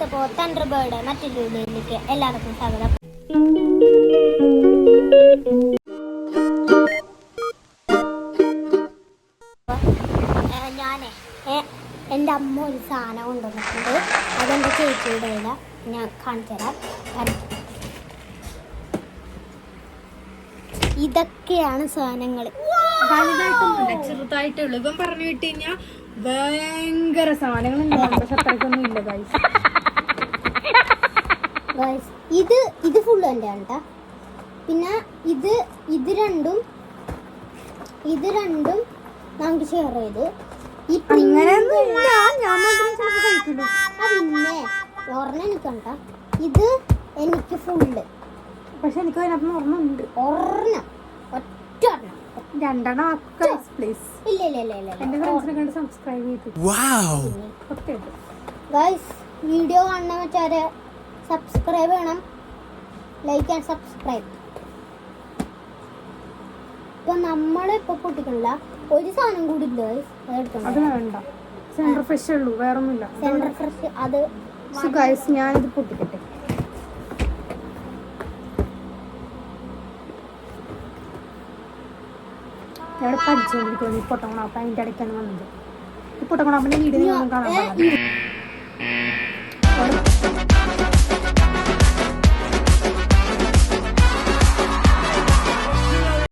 അപ്പോൾ തണ്ടർബേർഡ് മറ്റൊരു വീഡിയോയിലേക്ക് എല്ലാവർക്കും സ്വാഗതം. ഞാനേ എൻ്റെ അമ്മ ഒരു സാധനം കൊണ്ടുവന്നിട്ടുണ്ട്. അതെൻ്റെ ചേച്ചിയുടെ കയ്യില ഞാൻ കാണിച്ചു തരാം. ഇതൊക്കെയാണ് സാധനങ്ങൾ. ചെറുതായിട്ടുള്ളൂ. ഇവൻ പറഞ്ഞു വിട്ട് കഴിഞ്ഞാൽ ഭയങ്കര സാധനങ്ങൾ അത്രയ്ക്കൊന്നും ഇല്ല ഗൈസ്. ഇത് ഫുള്ള് എൻ്റെ ആണ് കേട്ടോ. പിന്നെ ഇത് രണ്ടും നമുക്ക് ഷെയർ ചെയ്ത് പിന്നെ ഒരെണ്ണം എനിക്കുണ്ട. ഇത് എനിക്ക് ഫുള്ള്. പക്ഷെ എനിക്ക് അതിനകത്ത് ഒരെണ്ണമുണ്ട്. ഒരെണ്ണം ഒറ്റ രണ്ടെണ്ണം എന്റെ ഫ്രണ്ട്സിനെ കണ്ട് സബ്സ്ക്രൈബ് ചെയ്തു. ഗൈസ് വീഡിയോ കാണുന്ന വെച്ചാല് സബ്സ്ക്രൈബ് ചെയ്യണം. Like and subscribe. ഇപ്പൊ നമ്മളിപ്പോ പൊട്ടിക്കണില്ല. ഒരു സാധനം കൂടി ഇല്ല. അത് വേണ്ട. സെന്റർ ഫ്രഷ് ഉള്ളൂ, വേറൊന്നുമില്ല. സെന്റർ ഫ്രഷ് അത് ഗൈസ് ഞാനിത് പൊട്ടിക്കട്ടെ. ഞാൻ പഠിച്ചുകൊണ്ടിരിക്കുന്നു. ഈ പൊട്ടക്കുണാപ്പ അതിൻ്റെ ഇടയ്ക്കാണ് വന്നത്. ഈ പൊട്ടക്കുണാപ്പിന്റെ വീഡിയോ കാണാൻ